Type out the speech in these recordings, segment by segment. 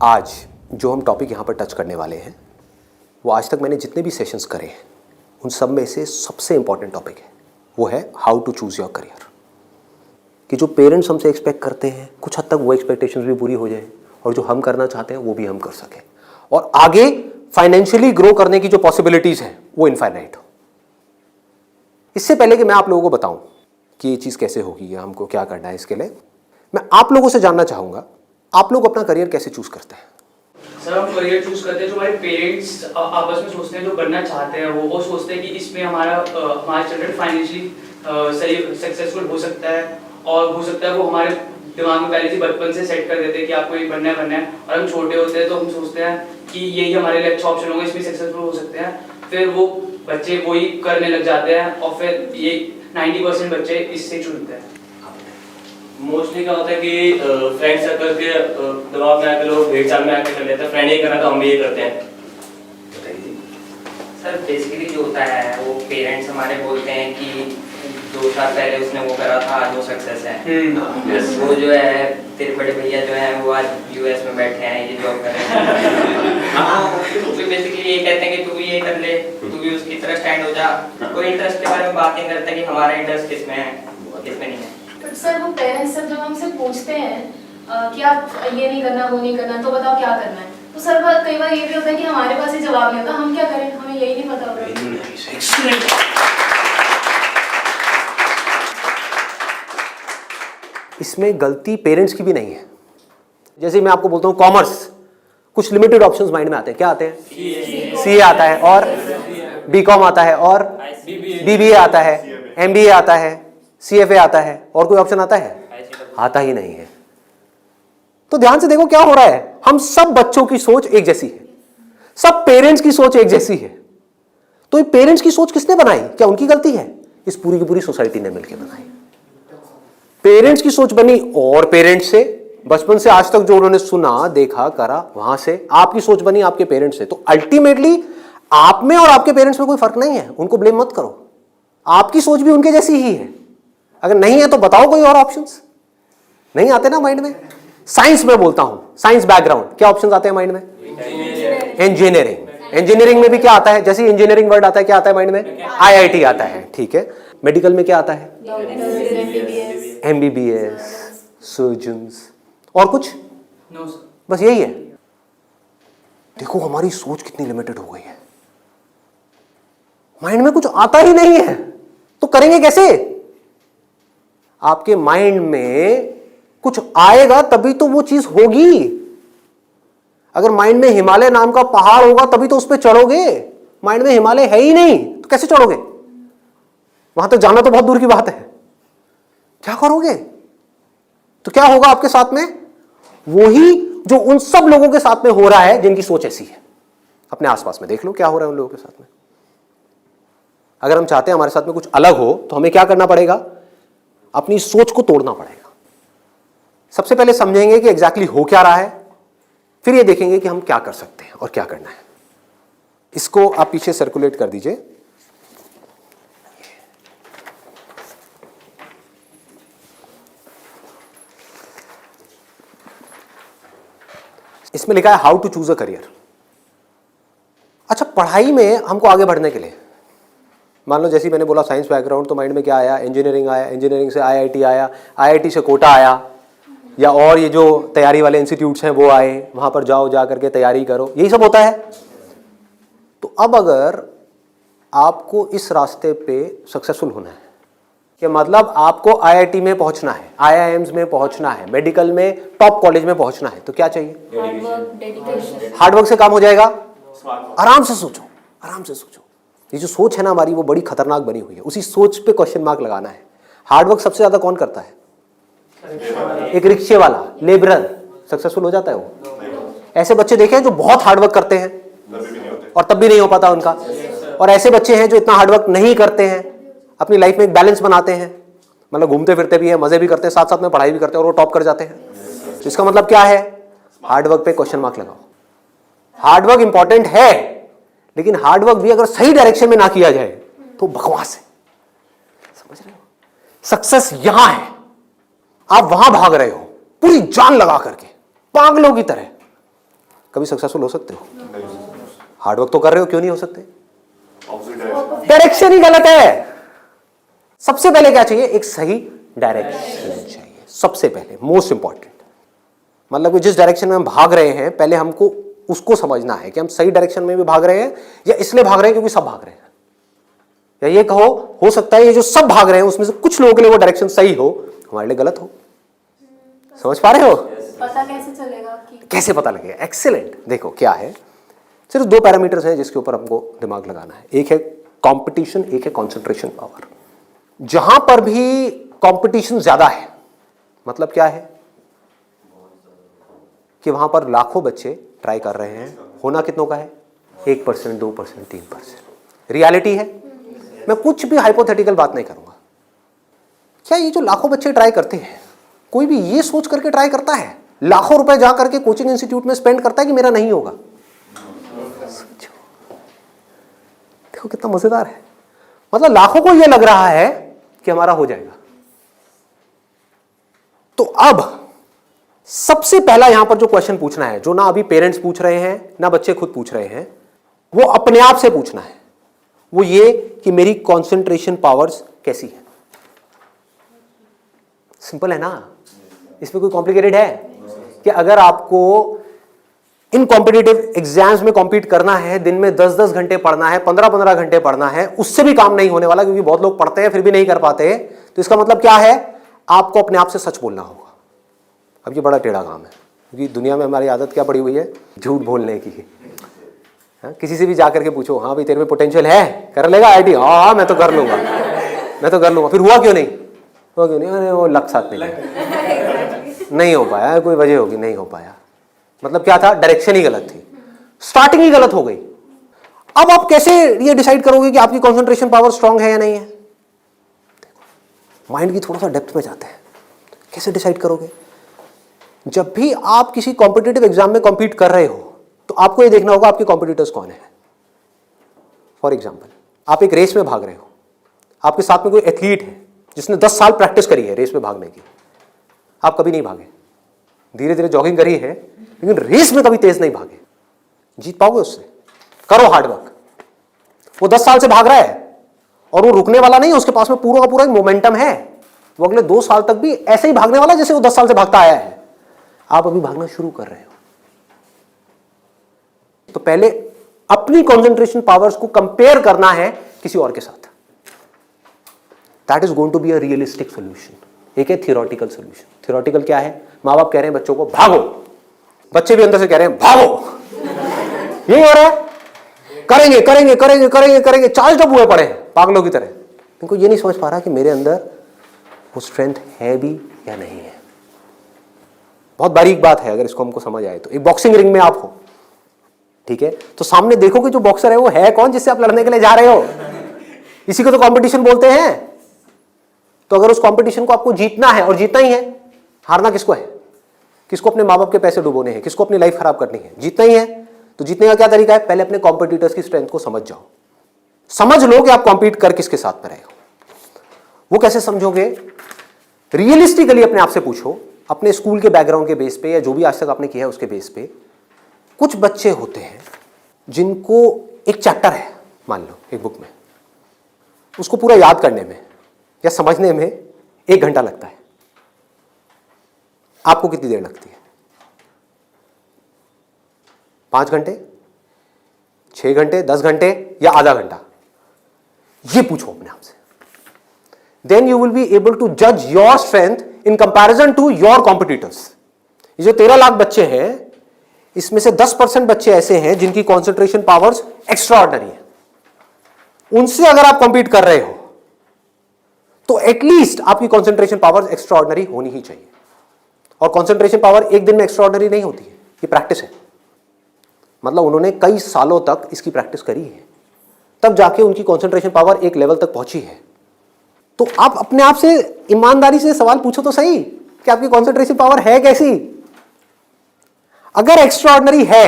आज जो हम टॉपिक यहाँ पर टच करने वाले हैं वो आज तक मैंने जितने भी सेशंस करे हैं उन सब में से सबसे इम्पॉर्टेंट टॉपिक है, वो है how to choose your career. कि जो पेरेंट्स हमसे एक्सपेक्ट करते हैं कुछ हद तक वो एक्सपेक्टेशंस भी पूरी हो जाए और जो हम करना चाहते हैं वो भी हम कर सकें और आगे फाइनेंशियली ग्रो करने की जो पॉसिबिलिटीज़ हैं वो इनफाइनाइट हो। इससे पहले कि मैं आप लोगों को बताऊं कि ये चीज़ कैसे होगी या हमको क्या करना है, इसके लिए मैं आप लोगों से जानना चाहूँगा आप लोग अपना करियर कैसे चूज़ करते हैं। सर हम करियर चूज करते हैं जो हमारे पेरेंट्स आपस में सोचते हैं, जो बनना चाहते हैं वो सोचते हैं कि इसमें हमारा चिल्ड्रन फाइनेंशियली सही सक्सेसफुल हो सकता है और हो सकता है वो हमारे दिमाग में पहले से बचपन से सेट कर देते हैं कि आपको ये बनना है और हम छोटे होते हैं तो हम सोचते हैं कि यही हमारे लिए अच्छा ऑप्शन होगा, इसमें सक्सेसफुल हो सकते हैं। फिर वो बच्चे वही करने लग जाते हैं और फिर ये 90% बच्चे इससे चुनते हैं। मोस्टली क्या होता है कि फ्रेंड सर्कल के दबाव में आके लोग भेड़-चाल में आके कर लेते हैं, फ्रेंड ये करना तो हम भी ये करते हैं। सर बेसिकली जो होता है वो पेरेंट्स हमारे बोलते हैं कि 2 साल पहले उसने वो करा था आज वो सक्सेस है। वो जो है तेरे बड़े भैया जो है वो आज यूएस में बैठे हैं, ये जॉब कर रहे हैं। हाँ तो बेसिकली ये कहते हैं कि तू भी ये कर ले, तू भी उसकी तरह स्टैंड हो जा। कोई इंटरेस्ट के बारे में बात नहीं करता कि हमारा इंटरेस्ट किसमें है किसमें नहीं है। सर वो पेरेंट्स जब हमसे पूछते हैं कि आप ये नहीं करना वो नहीं करना तो बताओ क्या करना है, तो सर कई बार ये भी होता है कि हमारे पास ही जवाब नहीं होता, हम क्या करें, हमें यही नहीं पता होता। इसमें गलती पेरेंट्स की भी नहीं है। जैसे मैं आपको बोलता हूँ कॉमर्स, कुछ लिमिटेड ऑप्शंस माइंड में आते हैं। क्या आते हैं? सीए आता है और बीकॉम आता है और बीबीए आता है, एमबीए आता है, सीएफए आता है और कोई ऑप्शन आता है? आता ही नहीं है। तो ध्यान से देखो क्या हो रहा है। हम सब बच्चों की सोच एक जैसी है, सब पेरेंट्स की सोच एक जैसी है। तो ये पेरेंट्स की सोच किसने बनाई? क्या उनकी गलती है? इस पूरी की पूरी सोसाइटी ने मिलकर बनाई। पेरेंट्स की सोच बनी और पेरेंट्स से बचपन से आज तक जो उन्होंने सुना देखा करा वहां से आपकी सोच बनी आपके पेरेंट्स से। तो अल्टीमेटली आप में और आपके पेरेंट्स में कोई फर्क नहीं है, उनको ब्लेम मत करो। आपकी सोच भी उनके जैसी ही है। अगर नहीं है तो बताओ कोई और ऑप्शंस। नहीं आते ना माइंड में? साइंस में बोलता हूं, साइंस बैकग्राउंड, क्या ऑप्शंस आते हैं माइंड में? इंजीनियरिंग। इंजीनियरिंग में भी क्या आता है? जैसे इंजीनियरिंग वर्ड आता है क्या आता है माइंड में? आईआईटी आता है। ठीक है। मेडिकल में क्या आता है? एमबीबीएस, सर्जन्स और कुछ? No sir. बस यही है। देखो हमारी सोच कितनी लिमिटेड हो गई है। माइंड में कुछ आता ही नहीं है तो करेंगे कैसे? आपके माइंड में कुछ आएगा तभी तो वो चीज होगी। अगर माइंड में हिमालय नाम का पहाड़ होगा तभी तो उस पर चढ़ोगे। माइंड में हिमालय है ही नहीं तो कैसे चढ़ोगे? वहां तक जाना तो बहुत दूर की बात है। क्या करोगे? तो क्या होगा आपके साथ में? वही जो उन सब लोगों के साथ में हो रहा है जिनकी सोच ऐसी है। अपने आसपास में देख लो क्या हो रहा है उन लोगों के साथ में। अगर हम चाहते हैं हमारे साथ में कुछ अलग हो तो हमें क्या करना पड़ेगा? अपनी सोच को तोड़ना पड़ेगा। सबसे पहले समझेंगे कि एग्जैक्टली हो क्या रहा है, फिर ये देखेंगे कि हम क्या कर सकते हैं और क्या करना है। इसको आप पीछे सर्कुलेट कर दीजिए। इसमें लिखा है how to choose a career. अच्छा, पढ़ाई में हमको आगे बढ़ने के लिए मान लो जैसे मैंने बोला साइंस बैकग्राउंड, तो माइंड में क्या आया? इंजीनियरिंग आया, इंजीनियरिंग से आईआईटी आया, आईआईटी से कोटा आया, या और ये जो तैयारी वाले इंस्टीट्यूट्स हैं वो आए, वहां पर जाओ जा करके तैयारी करो, यही सब होता है। तो अब अगर आपको इस रास्ते पे सक्सेसफुल होना है कि मतलब आपको आईआईटी में पहुंचना है, आईआईएम्स में पहुंचना है, मेडिकल में टॉप कॉलेज में पहुंचना है, तो क्या चाहिए? हार्डवर्क से काम हो जाएगा। आराम से सोचो, आराम से सोचो। ये जो सोच है ना हमारी वो बड़ी खतरनाक बनी हुई है। उसी सोच पे क्वेश्चन मार्क लगाना है। हार्डवर्क सबसे ज्यादा कौन करता है? एक रिक्शे वाला, लेबरर सक्सेसफुल हो जाता है वो। ऐसे बच्चे देखे हैं जो बहुत हार्डवर्क करते हैं और तब भी नहीं हो पाता उनका, और ऐसे बच्चे हैं जो इतना हार्डवर्क नहीं करते हैं, अपनी लाइफ में एक बैलेंस बनाते हैं, मतलब घूमते फिरते भी हैं, मजे भी करते हैं, साथ साथ में पढ़ाई भी करते हैं और वो टॉप कर जाते हैं। तो इसका मतलब क्या है? हार्डवर्क पे क्वेश्चन मार्क लगाओ। हार्डवर्क इंपॉर्टेंट है, लेकिन हार्डवर्क भी अगर सही डायरेक्शन में ना किया जाए तो बकवास है। समझ रहे हो? सक्सेस यहां है, आप वहां भाग रहे हो पूरी जान लगा करके पागलों की तरह, कभी सक्सेसफुल हो सकते हो? हार्डवर्क तो कर रहे हो, क्यों नहीं हो सकते? डायरेक्शन ही गलत है। सबसे पहले क्या चाहिए? एक सही डायरेक्शन चाहिए, सबसे पहले, मोस्ट इंपॉर्टेंट। मतलब कि जिस डायरेक्शन में हम भाग रहे हैं, पहले हमको उसको समझना है कि हम सही डायरेक्शन में भी भाग रहे हैं या इसलिए भाग रहे हैं क्योंकि सब भाग रहे हैं। या ये कहो, हो सकता है ये जो सब भाग रहे हैं उसमें से कुछ लोगों के लिए वो डायरेक्शन सही हो, हमारे लिए गलत हो। समझ पा रहे हो? पता कैसे चलेगा कि कैसे पता लगेगा? एक्सीलेंट। देखो क्या है, सिर्फ 2 पैरामीटर्स हैं जिसके ऊपर हमको दिमाग लगाना है। एक है कंपटीशन, एक है कंसंट्रेशन पावर। जहां पर भी कंपटीशन ज्यादा है, मतलब क्या है कि वहां पर लाखों बच्चे ट्राई कर रहे हैं, होना कितनों का है? 1%, 2%, 3%। रियलिटी है। मैं कुछ भी हाइपोथेटिकल बात नहीं करूंगा। क्या ये जो लाखों बच्चे ट्राई करते हैं, कोई भी ये सोच करके ट्राई करता है, लाखों रुपए जा करके कोचिंग इंस्टीट्यूट में स्पेंड करता है कि मेरा नहीं होगा? देखो कितना मजेदार है। मतलब लाखों को यह लग रहा है कि हमारा हो जाएगा। तो अब सबसे पहला यहां पर जो क्वेश्चन पूछना है, जो ना अभी पेरेंट्स पूछ रहे हैं ना बच्चे खुद पूछ रहे हैं, वो अपने आप से पूछना है। वो ये कि मेरी कंसंट्रेशन पावर्स कैसी है। सिंपल है ना? इसमें कोई कॉम्प्लिकेटेड है? कि अगर आपको इन कॉम्पिटिटिव एग्जाम्स में कॉम्पीट करना है, दिन में 10-10 घंटे पढ़ना है, 15-15 घंटे पढ़ना है, उससे भी काम नहीं होने वाला, क्योंकि बहुत लोग पढ़ते हैं फिर भी नहीं कर पाते। तो इसका मतलब क्या है? आपको अपने आप से सच बोलना होगा। अब ये बड़ा टेढ़ा काम है, क्योंकि दुनिया में हमारी आदत क्या पड़ी हुई है? झूठ बोलने की। हाँ, किसी से भी जाकर के पूछो, हाँ भाई तेरे में पोटेंशियल है, कर लेगा आईटी? हाँ मैं तो कर लूंगा, मैं तो कर लूंगा। फिर हुआ क्यों नहीं? हुआ क्यों नहीं? अरे वो लक साथ नहीं हो पाया, कोई वजह होगी, नहीं हो पाया। मतलब क्या था? डायरेक्शन ही गलत थी, स्टार्टिंग ही गलत हो गई। अब आप कैसे ये डिसाइड करोगे कि आपकी कंसंट्रेशन पावर स्ट्रांग है या नहीं है? माइंड की थोड़ा सा डेप्थ में जाते हैं। कैसे डिसाइड करोगे? जब भी आप किसी कॉम्पिटिटिव एग्जाम में कॉम्पीट कर रहे हो, तो आपको ये देखना होगा आपके कॉम्पिटिटर्स कौन है। फॉर एग्जाम्पल, आप एक रेस में भाग रहे हो, आपके साथ में कोई एथलीट है जिसने 10 साल प्रैक्टिस करी है रेस में भागने की। आप कभी नहीं भागे, धीरे धीरे जॉगिंग करी है, लेकिन रेस में कभी तेज नहीं भागे। जीत पाओगे उससे? करो हार्डवर्क। वो 10 साल से भाग रहा है और वो रुकने वाला नहीं है, उसके पास में पूरा का पूरा एक मोमेंटम है। वो अगले 2 साल तक भी ऐसे ही भागने वाला जैसे वो 10 साल से भागता आया है। आप अभी भागना शुरू कर रहे हो, तो पहले अपनी कंसंट्रेशन पावर्स को कंपेयर करना है किसी और के साथ। That is going to be a realistic solution. एक है थियोरेटिकल सोल्यूशन। थियोरेटिकल क्या है? माँ बाप कह रहे हैं बच्चों को भागो, बच्चे भी अंदर से कह रहे हैं भागो। यही हो रहा है, करेंगे करेंगे करेंगे करेंगे करेंगे, चार्ज अप हुए पड़े हैं पागलों की तरह। इनको ये नहीं समझ पा रहा कि मेरे अंदर वो स्ट्रेंथ है भी या नहीं है। बहुत बारीक बात है, अगर इसको हमको समझ आए तो। एक बॉक्सिंग रिंग में आप हो, ठीक है, तो सामने देखो कि जो बॉक्सर है वो है कौन जिससे आप लड़ने के लिए जा रहे हो। इसी को तो कंपटीशन बोलते हैं। तो अगर उस कंपटीशन को आपको जीतना है, और जीतना ही है, हारना किसको है? किसको अपने माँ बाप के पैसे डुबोने हैं? किसको अपनी लाइफ खराब करनी है? जीतना ही है। तो जीतने का क्या तरीका है? पहले अपने कॉम्पिटिटर्स की स्ट्रेंथ को समझ जाओ। समझ लो कि आप कॉम्पीट कर किसके साथ में रहे हो। वो कैसे समझोगे? रियलिस्टिकली अपने आप से पूछो, अपने स्कूल के बैकग्राउंड के बेस पे या जो भी आज तक आपने किया है उसके बेस पे। कुछ बच्चे होते हैं जिनको एक चैप्टर है, मान लो एक बुक में, उसको पूरा याद करने में या समझने में 1 घंटा लगता है। आपको कितनी देर लगती है? 5 घंटे, 6 घंटे, 10 घंटे या आधा घंटा? ये पूछो अपने आप से। Then you will be able to जज your strength in comparison to your competitors. ये जो 13 लाख बच्चे हैं, इसमें से 10% बच्चे ऐसे हैं जिनकी कॉन्सेंट्रेशन पावर्स एक्स्ट्रा ऑर्डिनरी है। उनसे अगर आप कॉम्पीट कर रहे हो तो एटलीस्ट आपकी कॉन्सेंट्रेशन पावर्स एक्स्ट्रा ऑर्डिनरी होनी ही चाहिए। और कॉन्सेंट्रेशन पावर एक दिन में एक्स्ट्रा ऑर्डिनरी नहीं होती है, ये प्रैक्टिस है। मतलब उन्होंने कई सालों तक इसकी प्रैक्टिस करी है, तब जाके उनकी कॉन्सेंट्रेशन पावर एक लेवल तक पहुंची है। तो आप अपने आप से ईमानदारी से सवाल पूछो तो सही कि आपकी कॉन्सेंट्रेशन पावर है कैसी। अगर एक्स्ट्रा ऑर्डिनरी है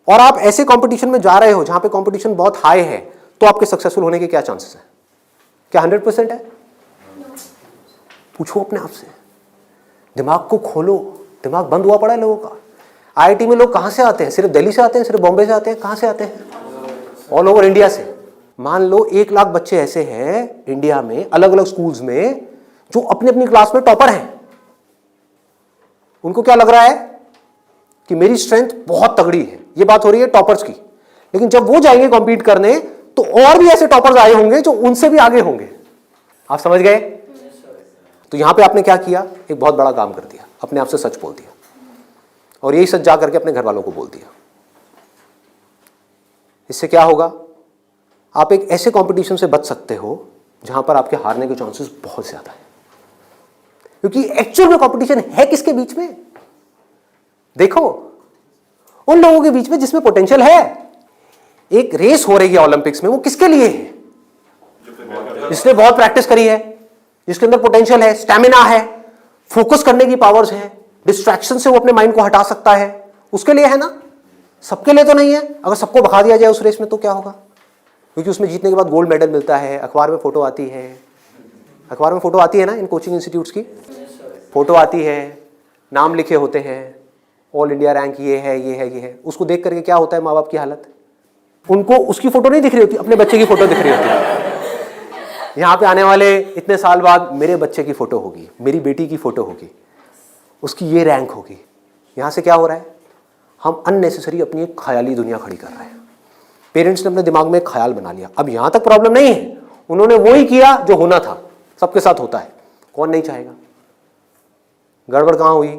और आप ऐसे कंपटीशन में जा रहे हो जहां पे कंपटीशन बहुत हाई है, तो आपके सक्सेसफुल होने के क्या चांसेस हैं? क्या 100% है? पूछो अपने आप से, दिमाग को खोलो। दिमाग बंद हुआ पड़ा है लोगों का। आईआईटी में लोग कहाँ से आते हैं? सिर्फ दिल्ली से आते हैं, सिर्फ बॉम्बे से आते हैं? कहाँ से आते हैं? ऑल ओवर इंडिया से। मान लो 1 लाख बच्चे ऐसे हैं इंडिया में अलग अलग स्कूल्स में जो अपनी अपनी क्लास में टॉपर हैं। उनको क्या लग रहा है कि मेरी स्ट्रेंथ बहुत तगड़ी है। ये बात हो रही है टॉपर्स की। लेकिन जब वो जाएंगे कॉम्पीट करने तो और भी ऐसे टॉपर्स आए होंगे जो उनसे भी आगे होंगे। आप समझ गए? तो यहां पे आपने क्या किया? एक बहुत बड़ा काम कर दिया, अपने आप से सच बोल दिया और यही सच जा करके अपने घर वालों को बोल दिया। इससे क्या होगा? आप एक ऐसे कंपटीशन से बच सकते हो जहां पर आपके हारने के चांसेस बहुत ज्यादा है, क्योंकि एक्चुअल में कंपटीशन है किसके बीच में? देखो, उन लोगों के बीच में जिसमें पोटेंशियल है। एक रेस हो रही है ओलंपिक्स में, वो किसके लिए है? जिसने बहुत प्रैक्टिस करी है, जिसके अंदर पोटेंशियल है, स्टैमिना है, फोकस करने की पावर्स है, डिस्ट्रैक्शन से वो अपने माइंड को हटा सकता है, उसके लिए है ना। सबके लिए तो नहीं है। अगर सबको भगा दिया जाए उस रेस में तो क्या होगा? क्योंकि उसमें जीतने के बाद गोल्ड मेडल मिलता है, अखबार में फोटो आती है। अखबार में फोटो आती है ना, इन कोचिंग इंस्टीट्यूट्स की फोटो आती है, नाम लिखे होते हैं, ऑल इंडिया रैंक ये है, ये है, ये है। उसको देख करके क्या होता है माँ बाप की हालत? उनको उसकी फोटो नहीं दिख रही होती, अपने बच्चे की फोटो दिख रही होती है। यहाँ पे आने वाले इतने साल बाद मेरे बच्चे की फोटो होगी, मेरी बेटी की फोटो होगी, उसकी ये रैंक होगी। यहाँ से क्या हो रहा है? हम अननेसेसरी अपनी एक ख्याली दुनिया खड़ी कर रहे हैं। पेरेंट्स ने अपने दिमाग में एक ख्याल बना लिया। अब यहाँ तक प्रॉब्लम नहीं है, उन्होंने वो ही किया जो होना था। सबके साथ होता है, कौन नहीं चाहेगा? गड़बड़ कहाँ हुई?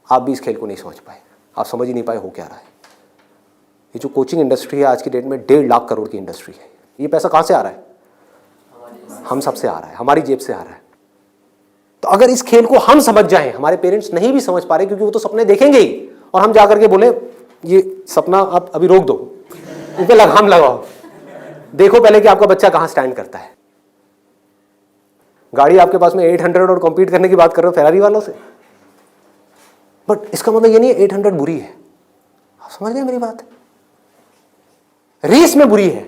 आप भी इस खेल को नहीं समझ पाए, आप समझ ही नहीं पाए हो क्या रहा है। ये जो कोचिंग इंडस्ट्री है आज की डेट में 1.5 लाख करोड़ की इंडस्ट्री है। ये पैसा कहाँ से आ रहा है? हम सबसे आ रहा है, हमारी जेब से आ रहा है। तो अगर इस खेल को हम समझ जाएं, हमारे पेरेंट्स नहीं भी समझ पा रहे क्योंकि वो तो सपने देखेंगे ही, और हम जाकर के बोले ये सपना आप अभी रोक दो, इस पे लगाम लगाओ, देखो पहले कि आपका बच्चा कहां स्टैंड करता है। गाड़ी आपके पास में 800 और कॉम्पीट करने की बात कर रहे हो फेरारी वालों से, बट इसका मतलब ये नहीं है 800 बुरी है। आप समझ गए मेरी बात? रेस में बुरी है,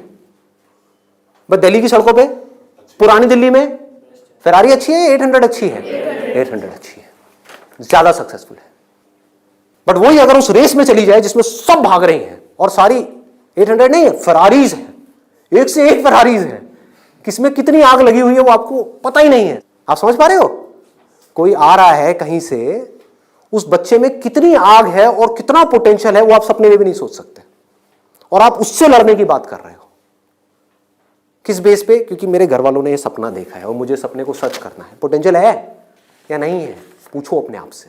बट दिल्ली की सड़कों पे, पुरानी दिल्ली में फेरारी अच्छी है, 800 अच्छी है? 800 अच्छी है, ज्यादा सक्सेसफुल है। बट वही अगर उस रेस में चली जाए जिसमें सब भाग रही हैं और सारी 800 नहीं है, फेरारीज है, एक से एक फेरारीज है, किसमें कितनी आग लगी हुई है वो आपको पता ही नहीं है। आप समझ पा रहे हो? कोई आ रहा है कहीं से, उस बच्चे में कितनी आग है और कितना पोटेंशियल है वो आप सपने में भी नहीं सोच सकते, और आप उससे लड़ने की बात कर रहे हो। किस बेस पे? क्योंकि मेरे घर वालों ने ये सपना देखा है और मुझे सपने को सच करना है। पोटेंशियल है या नहीं है? पूछो अपने आप से,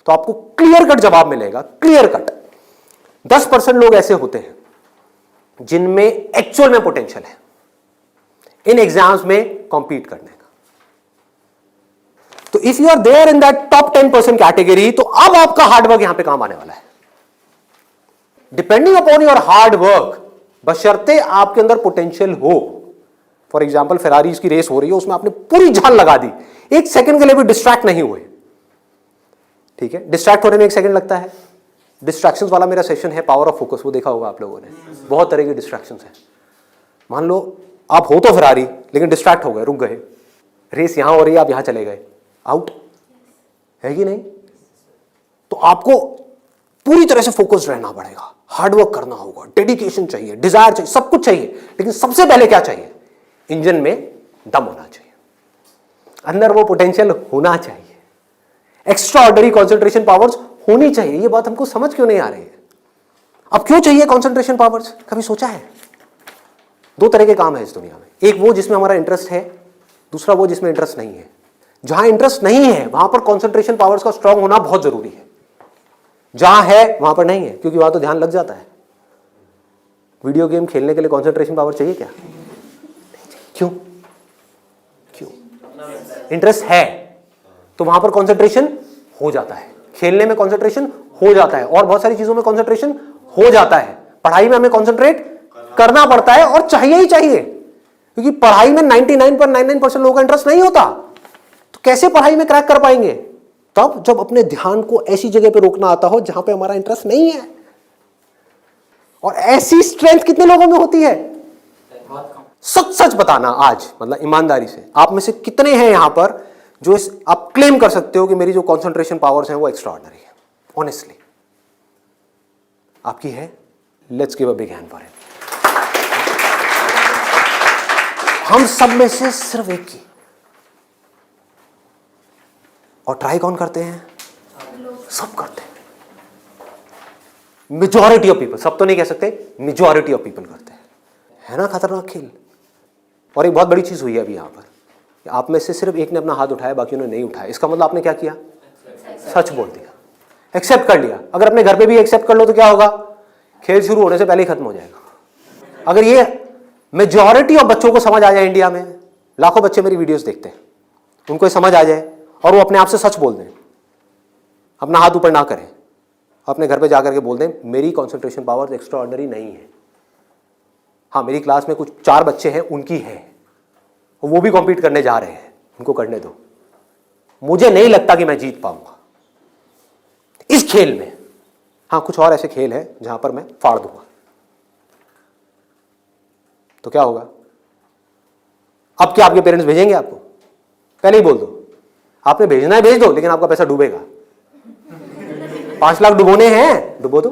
तो आपको क्लियर कट जवाब मिलेगा। क्लियर कट 10% लोग ऐसे होते हैं जिनमें एक्चुअल में पोटेंशियल है इन एग्जाम्स में कॉम्पीट करने का। तो if you are there in that top 10% category, तो अब आपका हार्डवर्क यहां पे काम आने वाला है। Depending upon your hard work, बशर्ते आपके अंदर पोटेंशियल हो। फॉर एग्जाम्पल फेरारीज की रेस हो रही है, उसमें आपने पूरी जान लगा दी, एक सेकंड के लिए भी डिस्ट्रैक्ट नहीं हुए। ठीक है, डिस्ट्रैक्ट होने में 1 सेकंड लगता है। डिस्ट्रैक्शंस वाला मेरा सेशन है पावर ऑफ फोकस, वो देखा होगा आप लोगों ने। बहुत तरह की डिस्ट्रैक्शंस है। मान लो आप हो तो फेरारी, लेकिन डिस्ट्रैक्ट हो गए, रुक गए, रेस यहां हो रही है, आप यहां चले गए, आउट है कि नहीं? तो आपको पूरी तरह से फोकस्ड रहना पड़ेगा, हार्डवर्क करना होगा, डेडिकेशन चाहिए, डिजायर चाहिए, सब कुछ चाहिए। लेकिन सबसे पहले क्या चाहिए? इंजन में दम होना चाहिए, अंदर वो पोटेंशियल होना चाहिए, एक्स्ट्रा ऑर्डिनरी कॉन्सेंट्रेशन पावर्स होनी चाहिए। ये बात हमको समझ क्यों नहीं आ रही है? अब क्यों चाहिए कॉन्सेंट्रेशन पावर्स? कभी सोचा है? 2 तरह के काम है इस दुनिया में, एक वो जिसमें हमारा इंटरेस्ट है, दूसरा वो जिसमें इंटरेस्ट नहीं है। जहां इंटरेस्ट नहीं है वहां पर कॉन्सेंट्रेशन पावर्स का स्ट्रांग होना बहुत जरूरी है, जहां है वहां पर नहीं है, क्योंकि वहां तो ध्यान लग जाता है। वीडियो गेम खेलने के लिए कॉन्सेंट्रेशन पावर चाहिए क्या? क्यों? क्यों? इंटरेस्ट है तो वहां पर कॉन्सेंट्रेशन हो जाता है, खेलने में कॉन्सेंट्रेशन हो जाता है, और बहुत सारी चीजों में कॉन्सेंट्रेशन हो जाता है। पढ़ाई में हमें कॉन्सेंट्रेट करना पड़ता है और चाहिए ही चाहिए, क्योंकि पढ़ाई में 99.99% लोगों का इंटरेस्ट नहीं होता। तो कैसे पढ़ाई में क्रैक कर पाएंगे? तब जब अपने ध्यान को ऐसी जगह पे रोकना आता हो जहां पे हमारा इंटरेस्ट नहीं है। और ऐसी स्ट्रेंथ कितने लोगों में होती है? सच सच बताना आज, मतलब ईमानदारी से, आप में से कितने हैं यहां पर जो आप क्लेम कर सकते हो कि मेरी जो कॉन्सेंट्रेशन पावर्स हैं वो एक्स्ट्रा ऑर्डिनरी है? ऑनेस्टली आपकी है, let's give a big hand for it. हम सब में से सिर्फ एक की, और ट्राई कौन करते हैं? सब करते हैं। मेजॉरिटी ऑफ पीपल, सब तो नहीं कह सकते, मेजॉरिटी ऑफ पीपल करते हैं। है ना खतरनाक खेल। और एक बहुत बड़ी चीज हुई है अभी यहां पर, आप में से सिर्फ एक ने अपना हाथ उठाया, बाकी ने नहीं उठाया। इसका मतलब आपने क्या किया? सच बोल दिया, एक्सेप्ट कर लिया। अगर अपने घर पे भी एक्सेप्ट कर लो तो क्या होगा? खेल शुरू होने से पहले ही खत्म हो जाएगा। अगर ये मेजॉरिटी ऑफ बच्चों को समझ आ जाए, इंडिया में लाखों बच्चे मेरी वीडियोस देखते हैं, उनको ये समझ आ जाए और वो अपने आप से सच बोल दें, अपना हाथ ऊपर ना करें, अपने घर पे जाकर के बोल दें मेरी कंसंट्रेशन पावर एक्स्ट्रा ऑर्डिनरी नहीं है। हाँ, मेरी क्लास में कुछ 4 बच्चे हैं, उनकी है, वो भी कॉम्पीट करने जा रहे हैं, उनको करने दो। मुझे नहीं लगता कि मैं जीत पाऊंगा इस खेल में। हाँ, कुछ और ऐसे खेल हैं जहां पर मैं फाड़ दूंगा, तो क्या होगा? अब क्या आपके पेरेंट्स भेजेंगे आपको? पहले ही बोल दो, आपने भेजना है भेज दो, लेकिन आपका पैसा डूबेगा। 5 लाख डुबोने हैं, डुबो दो।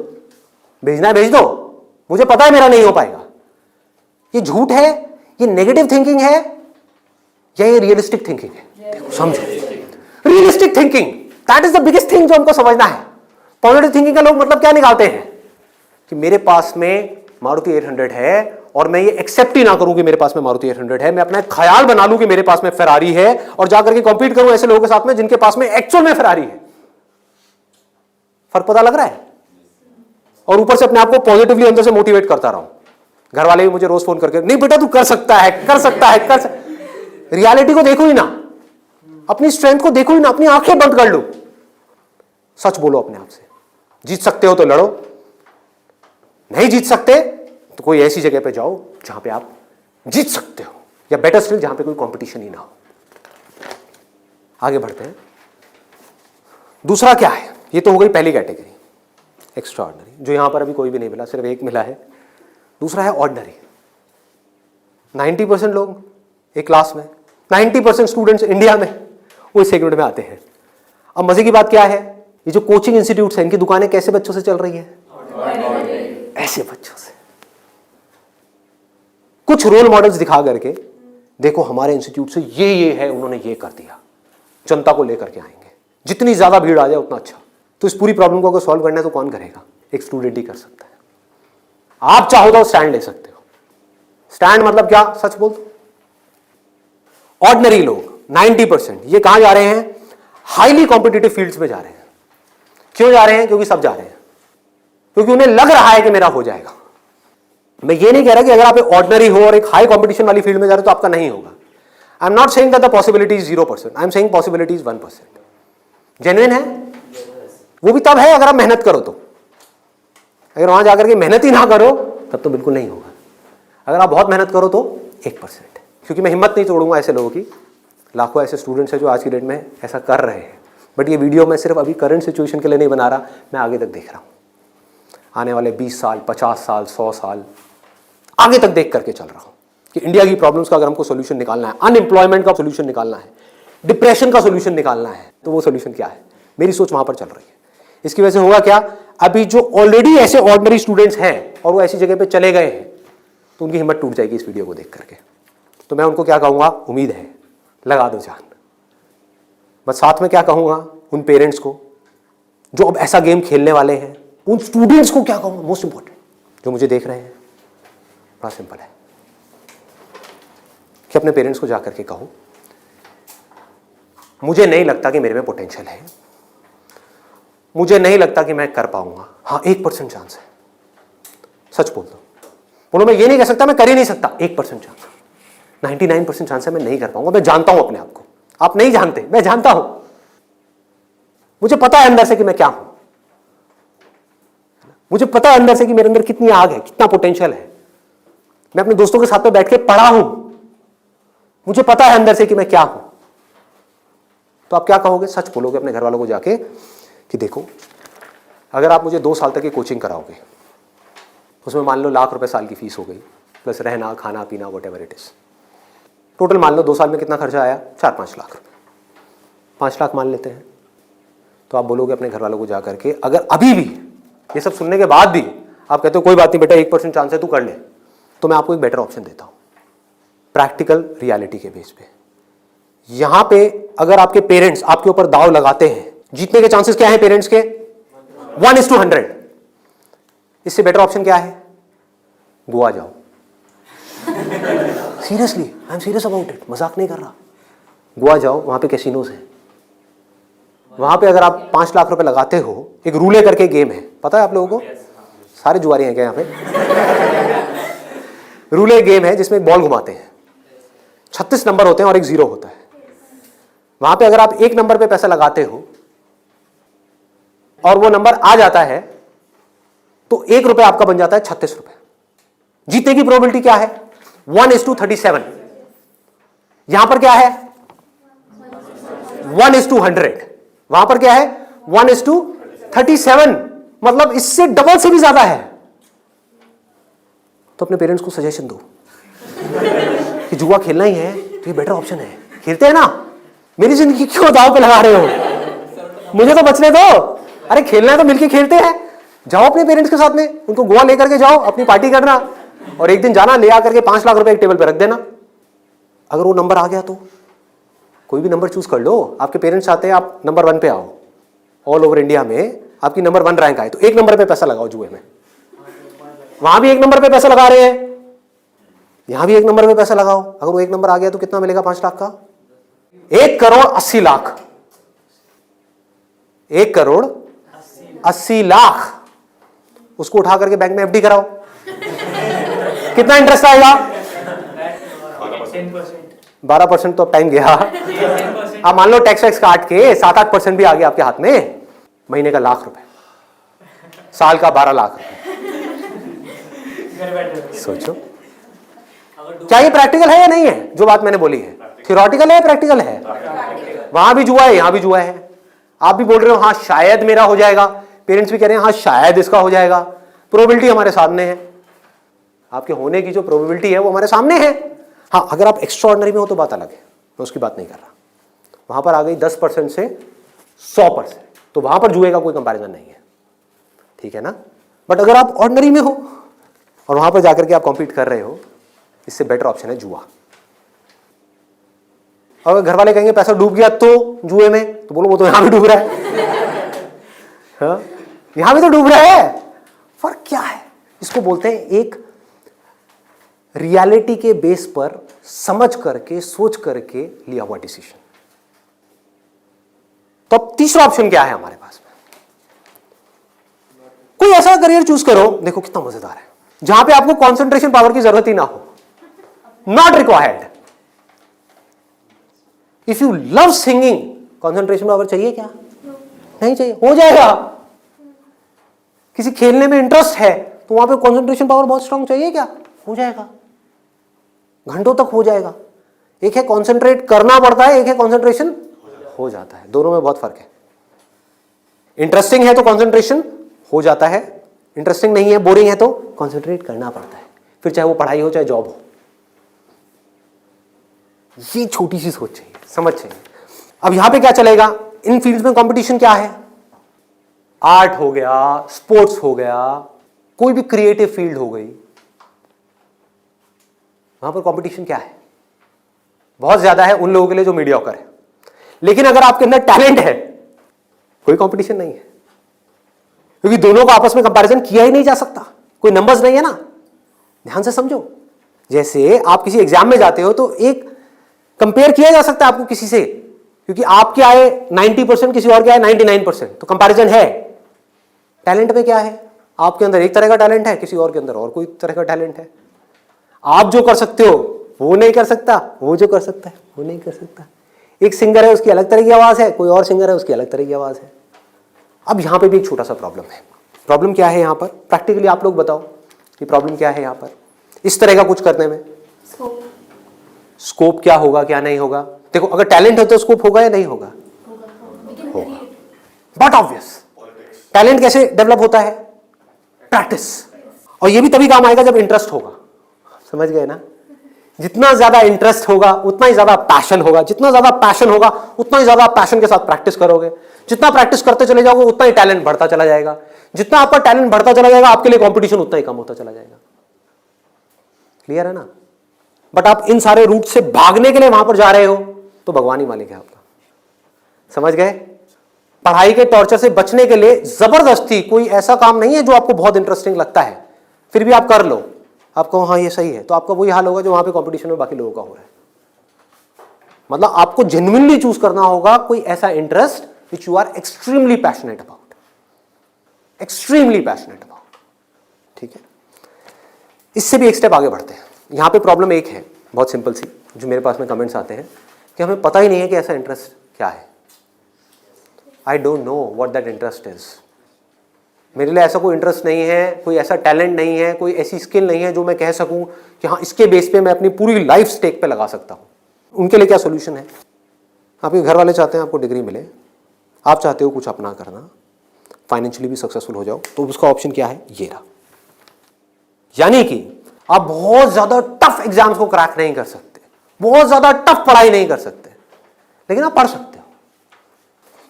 भेजना है भेज दो, मुझे पता है मेरा नहीं हो पाएगा। ये झूठ है, ये नेगेटिव थिंकिंग है, या ये रियलिस्टिक थिंकिंग है? समझो, realistic thinking, that is the biggest thing जो हमको समझना है। पॉजिटिव थिंकिंग का लोग मतलब क्या निकालते हैं कि मेरे पास में मारुति 800 है और मैं ये एक्सेप्ट ही ना करूं कि मेरे पास में मारुति 800 है, मैं अपना एक ख्याल बना लूं कि मेरे पास में फेरारी है और जाकर के कॉम्पीट करूं ऐसे लोगों के साथ में जिनके पास में एक्चुअल में फेरारी है। फर्क पता लग रहा है? और ऊपर से अपने आप को पॉजिटिवली अंदर से मोटिवेट करता रहा हूं। घर वाले भी मुझे रोज फोन करके, नहीं बेटा तू कर सकता है, कर सकता है, कर सकता। रियलिटी को देखो ही ना, अपनी स्ट्रेंथ को देखो ही ना, अपनी आंखें बंद कर लो, सच बोलो अपने आप से। जीत सकते हो तो लड़ो, नहीं जीत सकते तो कोई ऐसी जगह पे जाओ जहां पे आप जीत सकते हो, या बेटर स्टिल जहां पे कोई कंपटीशन ही ना हो। आगे बढ़ते हैं। दूसरा क्या है? ये तो हो गई पहली कैटेगरी, एक्स्ट्रा ऑर्डिनरी, जो यहां पर अभी कोई भी नहीं मिला, सिर्फ एक मिला है। दूसरा है ऑर्डिनरी। 90% लोग एक क्लास में, 90% स्टूडेंट्स इंडिया में वो इस सेगमेंट में आते हैं। अब मजे की बात क्या है, ये जो कोचिंग इंस्टीट्यूट्स हैं, इनकी दुकानें कैसे बच्चों से चल रही है? ऐसे बच्चों से। कुछ रोल मॉडल्स दिखा करके, देखो हमारे इंस्टीट्यूट से ये है, उन्होंने ये कर दिया, जनता को लेकर के आएंगे। जितनी ज्यादा भीड़ आ जाए उतना अच्छा। तो इस पूरी प्रॉब्लम को अगर सॉल्व करना है तो कौन करेगा? एक स्टूडेंट ही कर सकता है। आप चाहो तो स्टैंड ले सकते हो। स्टैंड मतलब क्या? सच बोल दो। ऑर्डिनरी लोग 90% ये कहां जा रहे हैं? हाईली कॉम्पिटिटिव फील्ड्स में जा रहे हैं। क्यों जा रहे हैं? क्योंकि सब जा रहे हैं, क्योंकि उन्हें लग रहा है कि मेरा हो जाएगा। मैं ये नहीं कह रहा कि अगर आप ऑर्डिनरी हो और एक हाई कॉम्पिटिशन वाली फील्ड में जा रहे हो तो आपका नहीं होगा। I am not saying that the possibility is 0%, I am saying possibility is 1%। Genuine है वो भी तब है अगर आप मेहनत करो तो। अगर वहां जाकर के मेहनत ही ना करो तब तो बिल्कुल नहीं होगा। अगर आप बहुत मेहनत करो तो 1%। क्योंकि मैं हिम्मत नहीं तोड़ूंगा ऐसे लोगों की। लाखों ऐसे स्टूडेंट्स हैं जो आज की डेट में ऐसा कर रहे हैं। बट ये वीडियो मैं सिर्फ अभी करंट सिचुएशन के लिए नहीं बना रहा, मैं आगे तक देख रहा हूँ। आने वाले 20 साल, 50 साल, 100 साल आगे तक देख करके चल रहा हूँ कि इंडिया की प्रॉब्लम्स का अगर हमको सोल्यूशन निकालना है, अनएम्प्लॉयमेंट का सोल्यूशन निकालना है, डिप्रेशन का सोल्यूशन निकालना है, तो वो सोल्यूशन क्या है? मेरी सोच वहां पर चल रही है। इसकी वजह से होगा क्या? अभी जो ऑलरेडी ऐसे ऑर्डिनरी स्टूडेंट्स हैं और वो ऐसी जगह पे चले गए हैं, तो उनकी हिम्मत टूट जाएगी इस वीडियो को देख करके। तो मैं उनको क्या कहूंगा? उम्मीद है, लगा दो जान। बस साथ में क्या कहूंगा उन पेरेंट्स को जो अब ऐसा गेम खेलने वाले हैं, उन स्टूडेंट्स को क्या कहूंगा? मोस्ट इंपॉर्टेंट जो मुझे देख रहे हैं, बड़ा सिंपल है कि अपने पेरेंट्स को जाकर के कहो मुझे नहीं लगता कि मेरे में पोटेंशियल है, मुझे नहीं लगता कि मैं कर पाऊंगा। हाँ, 1% चांस है। सच बोल दो। बोलो मैं ये नहीं कह सकता मैं कर ही नहीं सकता, 1% चांस, 99% चांस है मैं नहीं कर पाऊंगा। मैं जानता हूं अपने आप को, आप नहीं जानते, मैं जानता हूं। मुझे पता है अंदर से कि मैं क्या हूं, मुझे पता है अंदर से कि मेरे अंदर कितनी आग है, कितना पोटेंशियल है। मैं अपने दोस्तों के साथ में बैठ के पढ़ा हूं, मुझे पता है अंदर से कि मैं क्या हूं। तो आप क्या कहोगे? सच बोलोगे अपने घर वालों को जाके कि देखो अगर आप मुझे 2 साल तक की कोचिंग कराओगे, उसमें मान लो ₹1,00,000 साल की फीस हो गई, प्लस रहना खाना पीना what ever it is, total मान लो 2 साल में कितना खर्चा आया? 4-5 लाख रुपए। 5 लाख मान लेते हैं। तो आप बोलोगे अपने घर वालों को जाकर के, अगर अभी भी ये सब सुनने के बाद भी आप कहते हो कोई बात नहीं बेटा 1% चांस है तू कर ले, तो मैं आपको एक बेटर ऑप्शन देता हूं प्रैक्टिकल रियलिटी के बेस पे। यहां पे अगर आपके पेरेंट्स आपके ऊपर दाव लगाते हैं, जीतने के चांसेस क्या है पेरेंट्स के? 1:100। इससे बेटर ऑप्शन क्या है? गोवा जाओ। Seriously, I am serious about it, मजाक नहीं कर रहा। गोवा जाओ, वहां पे कैसीनोज हैं, वहां पे अगर आप 5 लाख रुपए लगाते हो, एक रूले करके गेम है, पता है आप लोगों को? सारे जुआरी हैं क्या यहाँ पे? रूले गेम है जिसमें एक बॉल घुमाते हैं, 36 नंबर होते हैं और एक 0 होता है। वहां पे अगर आप 1 नंबर पे पैसा लगाते हो और वो नंबर आ जाता है तो 1 रुपए आपका बन जाता है 36 रुपए। जीतने की प्रोबेबिलिटी क्या है? 1:37। यहां पर क्या है? 1:100। वहां पर क्या है? 1:37, मतलब इससे डबल से भी ज्यादा है। तो अपने पेरेंट्स को सजेशन दो कि जुआ खेलना ही है तो ये बेटर ऑप्शन है, खेलते हैं ना। मेरी जिंदगी क्यों दांव पे लगा रहे हो? मुझे तो बचने दो। अरे खेलना है तो मिलके खेलते हैं। जाओ अपने पेरेंट्स के साथ में, उनको गोवा लेकर के जाओ, अपनी पार्टी करना, और एक दिन जाना ले आकर के 5 लाख रुपए एक टेबल पे रख देना। अगर वो नंबर आ गया तो कोई भी नंबर चूज कर लो। आपके पेरेंट्स चाहते हैं आप नंबर 1 पे आओ, ऑल ओवर इंडिया में आपकी नंबर 1 रैंक आए, तो 1 नंबर पे पैसा लगाओ जुए में। वहां भी 1 नंबर पे पैसा लगा रहे हैं, यहां भी 1 नंबर पे पैसा लगाओ। अगर वो 1 नंबर आ गया तो कितना मिलेगा? 5 लाख का 1,80,00,000। 1,80,00,000 उसको उठा करके बैंक में एफडी कराओ। कितना इंटरेस्ट आएगा? 12%। तो अब टाइम गया। आप मान लो टैक्स वैक्स काट के 7-8% भी आ गया आपके हाथ में, महीने का 1,00,000 रुपए, साल का 12 लाख रुपए। सोचो क्या ये प्रैक्टिकल है या नहीं है? जो बात मैंने बोली है थियोरेटिकल है, प्रैक्टिकल है? वहां भी जुआ है, यहां भी जुआ है। आप भी बोल रहे हो हाँ शायद मेरा हो जाएगा, पेरेंट्स भी कह रहे हैं हाँ शायद इसका हो जाएगा। प्रोबेबिलिटी हमारे सामने है, आपके होने की जो प्रोबेबिलिटी है वो हमारे सामने है। हाँ अगर आप एक्स्ट्राऑर्डिनरी में हो तो बात अलग है, मैं उसकी बात नहीं कर रहा। वहां पर आ गई 10% से 100%, तो वहां पर जुए का कोई कंपैरिजन नहीं है, ठीक है ना। बट अगर आप ऑर्डिनरी में हो और वहां पर जाकर के आप कॉम्पीट कर रहे हो, इससे बेटर ऑप्शन है जुआ। और घर वाले कहेंगे पैसा डूब गया तो जुए में, तो बोलो वो तो यहां भी डूब रहा है। हाँ? यहां भी तो डूब रहा है। फर्क क्या है? इसको बोलते हैं एक रियलिटी के बेस पर समझ करके सोच करके लिया हुआ डिसीजन। तो अब तीसरा ऑप्शन क्या है हमारे पास में? कोई ऐसा करियर चूज करो, देखो कितना मजेदार है, जहां पे आपको कंसंट्रेशन पावर की जरूरत ही ना हो, not required. If you love singing, concentration power चाहिए क्या? नहीं चाहिए, हो जाएगा। किसी खेलने में इंटरेस्ट है तो वहां पे कंसंट्रेशन पावर बहुत स्ट्रांग चाहिए क्या? हो जाएगा, घंटों तक हो जाएगा। एक है कंसंट्रेट करना पड़ता है, एक है कंसंट्रेशन हो जाता है, दोनों में बहुत फर्क है। इंटरेस्टिंग है तो कंसंट्रेशन हो जाता है, इंटरेस्टिंग नहीं है, बोरिंग है तो कंसंट्रेट करना पड़ता है, फिर चाहे वो पढ़ाई हो चाहे जॉब हो। ये छोटी सी सोच चाहिए, समझ चाहिए। अब यहां पे क्या चलेगा? इन फील्ड्स में कंपटीशन क्या है? आर्ट हो गया, स्पोर्ट्स हो गया, कोई भी क्रिएटिव फील्ड हो गई, वहां पर कंपटीशन क्या है? बहुत ज्यादा है उन लोगों के लिए जो मीडियोकर है। लेकिन अगर आपके अंदर टैलेंट है, कोई कंपटीशन नहीं है, क्योंकि दोनों को आपस में कंपैरिजन किया ही नहीं जा सकता, कोई नंबर्स नहीं है ना। ध्यान से समझो, जैसे आप किसी एग्जाम में जाते हो तो एक कंपेयर किया जा सकता है आपको किसी से, क्योंकि आपके आए 90%, किसी और के आए 99%, तो कंपैरिजन है। टैलेंट में क्या है? आपके अंदर एक तरह का टैलेंट है, किसी और के अंदर और कोई तरह का टैलेंट है। आप जो कर सकते हो वो नहीं कर सकता, वो जो कर सकता है वो नहीं कर सकता। एक सिंगर है उसकी अलग तरह की आवाज है, कोई और सिंगर है उसकी अलग तरह की आवाज है। अब यहां पे भी एक छोटा सा प्रॉब्लम है। प्रॉब्लम क्या है यहां पर? प्रैक्टिकली आप लोग बताओ कि प्रॉब्लम क्या है यहां पर इस तरह का कुछ करने में? स्कोप क्या होगा क्या नहीं होगा? देखो अगर टैलेंट है तो स्कोप होगा या नहीं होगा? होगा। बट ऑब्वियस, टैलेंट कैसे डेवलप होता है? प्रैक्टिस। और ये भी तभी काम आएगा जब इंटरेस्ट होगा। समझ गए ना? जितना ज्यादा इंटरेस्ट होगा उतना ही ज्यादा पैशन होगा, जितना ज्यादा पैशन होगा उतना ही ज्यादा पैशन के साथ प्रैक्टिस करोगे, जितना प्रैक्टिस करते चले जाओगे उतना ही टैलेंट बढ़ता चला जाएगा, जितना आपका टैलेंट बढ़ता चला जाएगा आपके लिए कंपटीशन उतना ही कम होता चला जाएगा। क्लियर है ना? बट आप इन सारे रूट से भागने के लिए वहां पर जा रहे हो तो भगवान ही मालिक है आपका। समझ गए? पढ़ाई के टॉर्चर से बचने के लिए जबरदस्ती कोई ऐसा काम नहीं है जो आपको बहुत इंटरेस्टिंग लगता है फिर भी आप कर लो, आप कहो हाँ ये सही है, तो आपका वही हाल होगा जो वहां पे कंपटीशन में बाकी लोगों का हो रहा है। मतलब आपको जेन्युइनली चूज करना होगा कोई ऐसा interest which you are extremely passionate about, extremely passionate about. ठीक है, इससे भी एक स्टेप आगे बढ़ते हैं। यहां पे प्रॉब्लम एक है बहुत सिंपल सी, जो मेरे पास में कमेंट्स आते हैं कि हमें पता ही नहीं है कि ऐसा इंटरेस्ट क्या है। I don't know what that interest is. मेरे लिए ऐसा कोई इंटरेस्ट नहीं है, कोई ऐसा टैलेंट नहीं है, कोई ऐसी स्किल नहीं है जो मैं कह सकूं कि हाँ इसके बेस पे मैं अपनी पूरी लाइफ स्टेक पे लगा सकता हूं। उनके लिए क्या सोल्यूशन है? आपके घर वाले चाहते हैं आपको डिग्री मिले, आप चाहते हो कुछ अपना करना, फाइनेंशियली भी सक्सेसफुल हो जाओ, तो उसका ऑप्शन क्या है? ये रहा। यानी कि आप बहुत ज्यादा टफ एग्जाम्स को क्रैक नहीं कर सकते, बहुत ज्यादा टफ पढ़ाई नहीं कर सकते, लेकिन आप पढ़ सकते हो।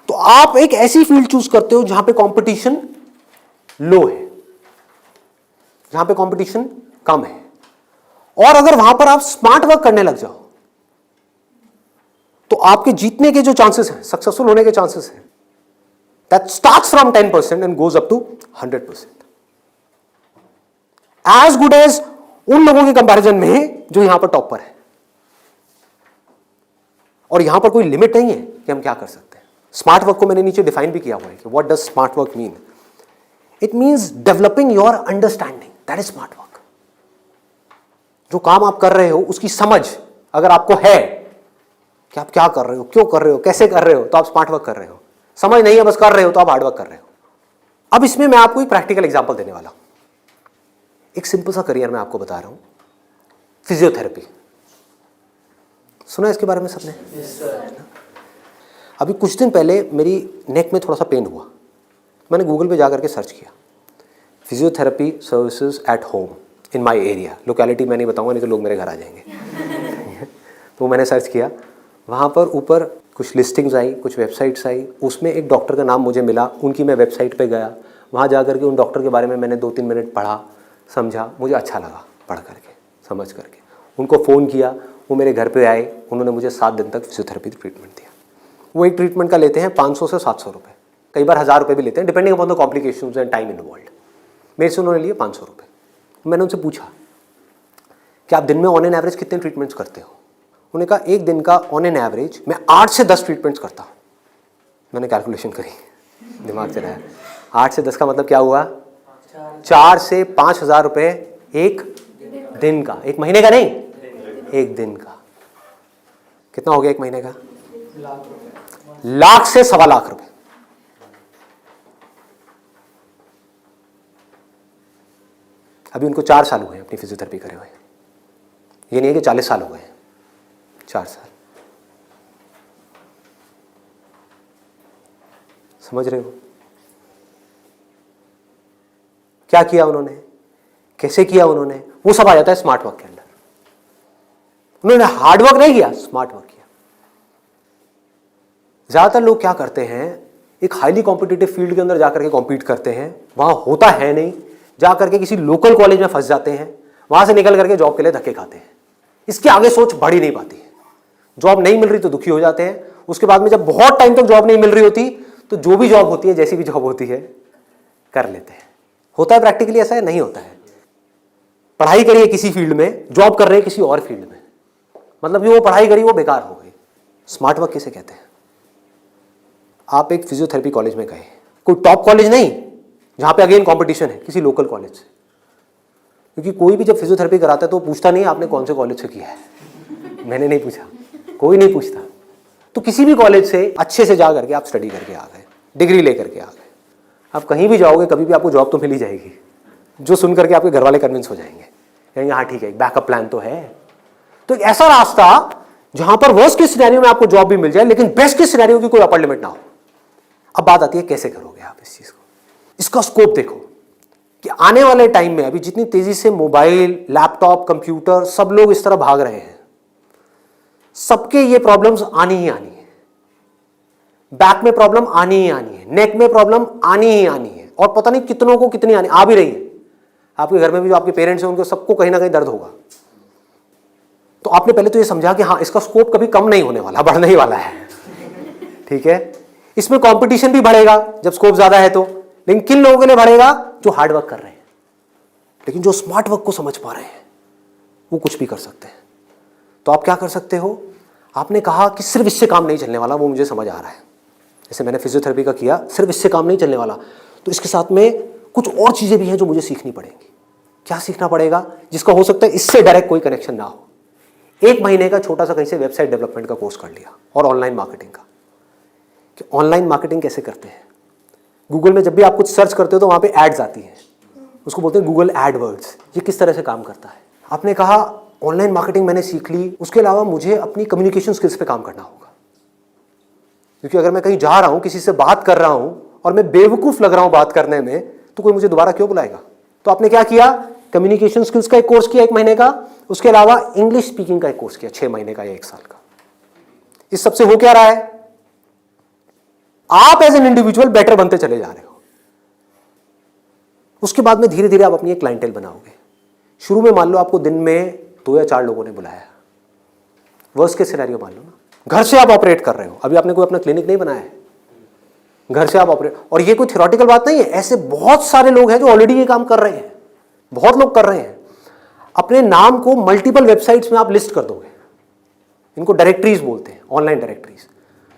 तो आप एक ऐसी फील्ड चूज करते हो जहां पे कंपटीशन लो है, जहां पे कंपटीशन कम है, और अगर वहां पर आप स्मार्ट वर्क करने लग जाओ तो आपके जीतने के जो चांसेस हैं, सक्सेसफुल होने के चांसेस हैं, that starts from 10% and goes up to 100%, as good as उन लोगों के कंपैरिजन में जो यहां पर टॉपर है। और यहां पर कोई लिमिट नहीं है कि हम क्या कर सकते हैं। स्मार्ट वर्क को मैंने नीचे डिफाइन भी किया हुआ है कि what does smart work mean. It means developing your understanding, that is smart work. जो काम आप कर रहे हो उसकी समझ अगर आपको है कि आप क्या कर रहे हो, क्यों कर रहे हो, कैसे कर रहे हो, तो आप स्मार्ट वर्क कर रहे हो। समझ नहीं है बस कर रहे हो तो आप हार्ड वर्क कर रहे हो। अब इसमें मैं आपको एक प्रैक्टिकल एग्जांपल देने वाला हूं। एक सिंपल सा करियर मैं आपको बता रहा हूं, फिजियोथेरेपी। सुना इसके बारे में सबने? अभी कुछ दिन पहले मेरी नेक में थोड़ा सा पेन हुआ, मैंने गूगल पे जाकर के सर्च किया physiotherapy services at home in my area. Locality मैं नहीं बताऊंगा, नहीं तो लोग मेरे घर आ जाएंगे। तो मैंने सर्च किया, वहाँ पर ऊपर कुछ लिस्टिंग्स आई, कुछ वेबसाइट्स आई, उसमें एक डॉक्टर का नाम मुझे मिला। उनकी मैं वेबसाइट पे गया, वहाँ जा करके उन डॉक्टर के बारे में मैंने 2-3 मिनट पढ़ा, समझा, मुझे अच्छा लगा पढ़ करके, समझ करके। उनको फ़ोन किया, वो मेरे घर पे आए, उन्होंने मुझे 7 दिन तक फिजियोथेरेपी ट्रीटमेंट दिया। वो एक ट्रीटमेंट का लेते हैं 500 से 700 रुपये, कई बार 1000 रुपये भी लेते हैं, depending upon the complications and time involved. मेरे से उन्होंने लिए 500 रुपये। मैंने उनसे पूछा कि आप दिन में ऑन एन एवरेज कितने ट्रीटमेंट्स करते हो? उन्होंने कहा एक दिन का ऑन एन एवरेज मैं 8 से 10 ट्रीटमेंट्स करता हूँ। मैंने कैलकुलेशन करी, दिमाग चलाया, 8 से 10 का मतलब क्या हुआ? 4 से 5,000 रुपये एक दिन का, एक महीने का नहीं, एक दिन का। कितना हो गया एक महीने का? लाख से 1.25 लाख रुपए। अभी उनको 4 साल हुए अपनी फिजियोथेरेपी करे हुए। ये नहीं है कि 40 साल हो गए, 4 साल। समझ रहे हो क्या किया उन्होंने, कैसे किया उन्होंने? वो सब आ जाता है स्मार्ट वर्क के अंदर। उन्होंने हार्ड वर्क नहीं किया, स्मार्ट वर्क किया। ज्यादातर लोग क्या करते हैं, एक हाईली कॉम्पिटिटिव फील्ड के अंदर जाकर के कॉम्पीट करते हैं, वहां होता है नहीं, जाकर के किसी लोकल कॉलेज में फंस जाते हैं, वहां से निकल करके जॉब के लिए धक्के खाते हैं। इसके आगे सोच बढ़ ही नहीं पाती है। जॉब नहीं मिल रही तो दुखी हो जाते हैं, उसके बाद में जब बहुत टाइम तक जॉब नहीं मिल रही होती तो जो भी जॉब होती है, जैसी भी जॉब होती है, कर लेते हैं। होता है प्रैक्टिकली ऐसा है? नहीं होता है। पढ़ाई करिए किसी फील्ड में, जॉब कर रहे हैं किसी और फील्ड में, मतलब जो वो पढ़ाई करी वो बेकार हो गई। स्मार्ट वर्क किसे कहते हैं? आप एक फिजियोथेरेपी कॉलेज में गए, कोई टॉप कॉलेज नहीं जहां पे अगेन कंपटीशन है, किसी लोकल कॉलेज से। क्योंकि कोई भी जब फिजियोथेरेपी कराता है तो पूछता नहीं आपने कौन से कॉलेज से किया है। मैंने नहीं पूछा, कोई नहीं पूछता। तो किसी भी कॉलेज से अच्छे से जा करके आप स्टडी करके आ गए, डिग्री लेकर के आ गए। आप कहीं भी जाओगे कभी भी आपको जॉब तो मिल ही जाएगी, जो सुन करके आपके घर वाले कन्विंस हो जाएंगे, कहेंगे हाँ ठीक है, एक बैकअप प्लान तो है। तो एक ऐसा रास्ता जहां पर वर्स्ट केस सिनेरियो में आपको जॉब भी मिल जाए, लेकिन बेस्ट केस सिनेरियो की कोई अपर लिमिट ना हो। अब बात आती है कैसे करोगे आप इस चीज को। इसका स्कोप देखो, कि आने वाले टाइम में अभी जितनी तेजी से मोबाइल, लैपटॉप, कंप्यूटर सब लोग इस तरह भाग रहे हैं, सबके ये प्रॉब्लम्स आनी ही आनी है। बैक में प्रॉब्लम आनी ही आनी है, नेक में प्रॉब्लम आनी ही आनी है, और पता नहीं कितनों को कितनी आनी आ भी रही है। आपके घर में भी जो आपके पेरेंट्स हैं उनको सबको कहीं ना कहीं दर्द होगा। तो आपने पहले तो ये समझा कि हाँ, इसका स्कोप कभी कम नहीं होने वाला, बढ़ने ही वाला है। ठीक है, इसमें कंपटीशन भी बढ़ेगा जब स्कोप ज्यादा है तो, लेकिन किन लोगों के लिए बढ़ेगा? जो हार्ड वर्क कर रहे हैं, लेकिन जो स्मार्ट वर्क को समझ पा रहे हैं वो कुछ भी कर सकते हैं। तो आप क्या कर सकते हो? आपने कहा कि सिर्फ इससे काम नहीं चलने वाला, वो मुझे समझ आ रहा है। जैसे मैंने फिजियोथेरेपी का किया, सिर्फ इससे काम नहीं चलने वाला, तो इसके साथ में कुछ और चीजें भी हैं जो मुझे सीखनी पड़ेंगी। क्या सीखना पड़ेगा? जिसका हो सकता है इससे डायरेक्ट कोई कनेक्शन ना हो। 1 महीने का छोटा सा कहीं से वेबसाइट डेवलपमेंट का कोर्स कर लिया, और ऑनलाइन मार्केटिंग का, कि ऑनलाइन मार्केटिंग कैसे करते हैं। गूगल में जब भी आप कुछ सर्च करते हो तो वहां पे एड्स आती हैं, उसको बोलते हैं गूगल एडवर्ड्स। ये किस तरह से काम करता है? आपने कहा ऑनलाइन मार्केटिंग मैंने सीख ली, उसके अलावा मुझे अपनी कम्युनिकेशन स्किल्स पे काम करना होगा, क्योंकि अगर मैं कहीं जा रहा हूं, किसी से बात कर रहा हूं और मैं बेवकूफ लग रहा हूं बात करने में, तो कोई मुझे दोबारा क्यों बुलाएगा? तो आपने क्या किया? कम्युनिकेशन स्किल्स का एक कोर्स किया 1 महीने का, उसके अलावा इंग्लिश स्पीकिंग का एक कोर्स किया 6 महीने का या 1 साल का। इस सबसे हो क्या रहा है? आप एज एन इंडिविजुअल बेटर बनते चले जा रहे हो। उसके बाद में धीरे धीरे आप अपनी एक क्लाइंटेल बनाओगे। शुरू में मान लो आपको दिन में 2 या 4 लोगों ने बुलाया, वर्स्ट केस सिनेरियो मान लो ना, घर से आप ऑपरेट कर रहे हो, अभी आपने कोई अपना क्लिनिक नहीं बनाया है, घर से आप ऑपरेट, और ये कोई थ्योरेटिकल बात नहीं है, ऐसे बहुत सारे लोग हैं जो ऑलरेडी ये काम कर रहे हैं, बहुत लोग कर रहे हैं। अपने नाम को मल्टीपल वेबसाइट्स में आप लिस्ट कर दोगे, इनको डायरेक्टरीज बोलते हैं, ऑनलाइन डायरेक्टरीज।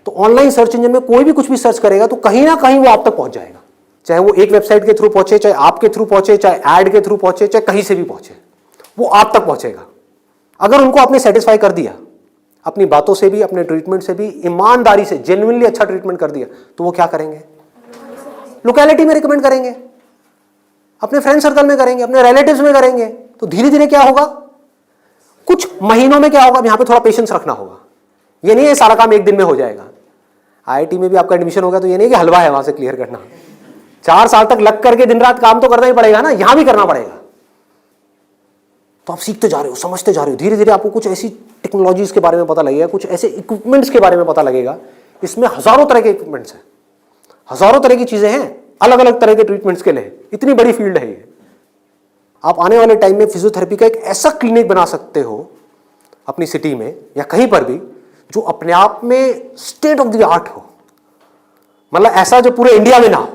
तो ऑनलाइन सर्च इंजन में कोई भी कुछ भी सर्च करेगा तो कहीं ना कहीं वो आप तक पहुंच जाएगा, चाहे वो एक वेबसाइट के थ्रू पहुंचे, चाहे आपके थ्रू पहुंचे, चाहे एड के थ्रू पहुंचे, चाहे कहीं से भी पहुंचे, वो आप तक पहुंचेगा। अगर उनको आपने सेटिस्फाई कर दिया, अपनी बातों से भी, अपने ट्रीटमेंट से भी, ईमानदारी से, जेन्युइनली अच्छा ट्रीटमेंट कर दिया, तो वो क्या करेंगे? लोकेलिटी में रिकमेंड करेंगे, अपने फ्रेंड सर्कल में करेंगे, अपने रिलेटिव्स में करेंगे। तो धीरे धीरे क्या होगा? कुछ महीनों में क्या होगा? यहां पे थोड़ा पेशेंस रखना होगा। ये नहीं है सारा काम 1 दिन में हो जाएगा। आईआईटी में भी आपका एडमिशन हो गया तो ये नहीं कि हलवा है वहां से क्लियर करना, 4 साल तक लग करके दिन रात काम तो करना ही पड़ेगा ना, यहां भी करना पड़ेगा। तो आप सीखते जा रहे हो, समझते जा रहे हो, धीरे धीरे आपको कुछ ऐसी टेक्नोलॉजीज के बारे में पता लगेगा, कुछ ऐसे इक्विपमेंट्स के बारे में पता लगेगा। इसमें हजारों तरह के इक्विपमेंट्स हैं, हजारों तरह की चीजें हैं, अलग अलग तरह के ट्रीटमेंट्स के लिए। इतनी बड़ी फील्ड है ये। आप आने वाले टाइम में फिजियोथेरेपी का एक ऐसा क्लिनिक बना सकते हो अपनी सिटी में या कहीं पर भी, जो अपने आप में स्टेट ऑफ द आर्ट हो, मतलब ऐसा जो पूरे इंडिया में ना हो।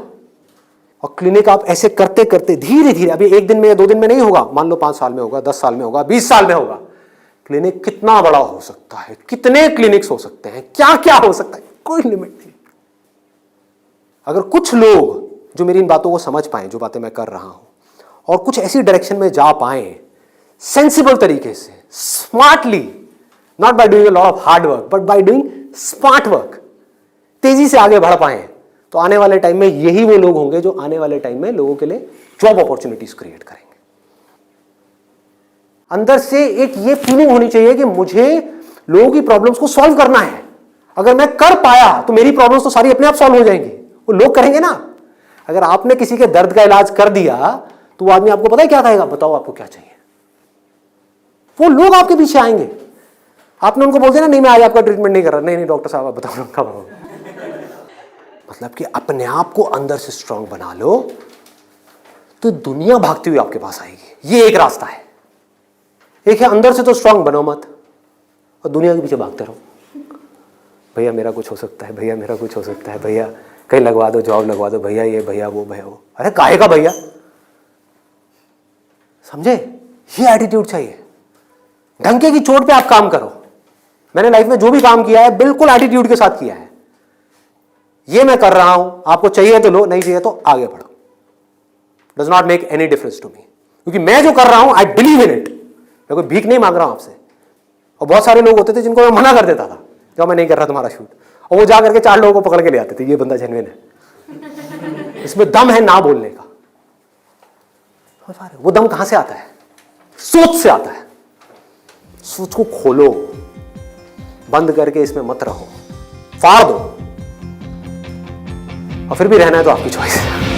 और क्लिनिक आप ऐसे करते करते धीरे धीरे, अभी 1 दिन में या 2 दिन में नहीं होगा, मान लो 5 साल में होगा, 10 साल में होगा, 20 साल में होगा। क्लिनिक कितना बड़ा हो सकता है, कितने क्लिनिक्स हो सकते हैं, क्या क्या हो सकता है, कोई लिमिट नहीं। अगर कुछ लोग जो मेरी इन बातों को समझ पाए, जो बातें मैं कर रहा हूं, और कुछ ऐसी डायरेक्शन में जा पाए सेंसिबल तरीके से, smartly, not by doing a lot of hard work but by doing smart work, तेजी से आगे बढ़ पाए, तो आने वाले टाइम में यही वो लोग होंगे जो आने वाले टाइम में लोगों के लिए जॉब अपॉर्चुनिटीज क्रिएट करेंगे। अंदर से एक ये फीलिंग होनी चाहिए कि मुझे लोगों की प्रॉब्लम्स को सॉल्व करना है। अगर मैं कर पाया तो मेरी प्रॉब्लम्स तो सारी अपने आप सॉल्व हो जाएंगी, वो लोग करेंगे ना। अगर आपने किसी के दर्द का इलाज कर दिया तो वो आदमी आपको पता है क्या कहेगा? बताओ आपको क्या चाहिए। वो लोग आपके पीछे आएंगे। आपने उनको बोल दिया ना, नहीं मैं आज आपका ट्रीटमेंट नहीं कर रहा, नहीं डॉक्टर साहब आप बताओ कब आओ। मतलब कि अपने आप को अंदर से स्ट्रांग बना लो तो दुनिया भागती हुई आपके पास आएगी। ये एक रास्ता है। एक है अंदर से तो स्ट्रांग बनो मत और दुनिया के पीछे भागते रहो। भैया मेरा कुछ हो सकता है, भैया मेरा कुछ हो सकता है, भैया कहीं लगवा दो, जॉब लगवा दो, भैया ये भैया वो भैया वो। अरे काहे का भैया, समझे? ये एटीट्यूड चाहिए। डंके की चोट पे आप काम करो। मैंने लाइफ में जो भी काम किया है बिल्कुल एटीट्यूड के साथ किया है। ये मैं कर रहा हूं, आपको चाहिए तो लो, नहीं चाहिए तो आगे बढ़ो। Does not make any difference to me, क्योंकि मैं जो कर रहा हूं आई बिलीव इन इट। मैं कोई भीख नहीं मांग रहा हूं आपसे। और बहुत सारे लोग होते थे जिनको मैं मना कर देता था, जो मैं नहीं कर रहा तुम्हारा शूट, और वो जा करके 4 लोगों को पकड़ के ले आते थे, ये बंदा जेन्युइन है, इसमें दम है ना बोलने का। वो दम कहां से आता है? सोच से आता है। सोच को खोलो, बंद करके इसमें मत रहो, फाड़ दो। और फिर भी रहना है तो आपकी चॉइस है।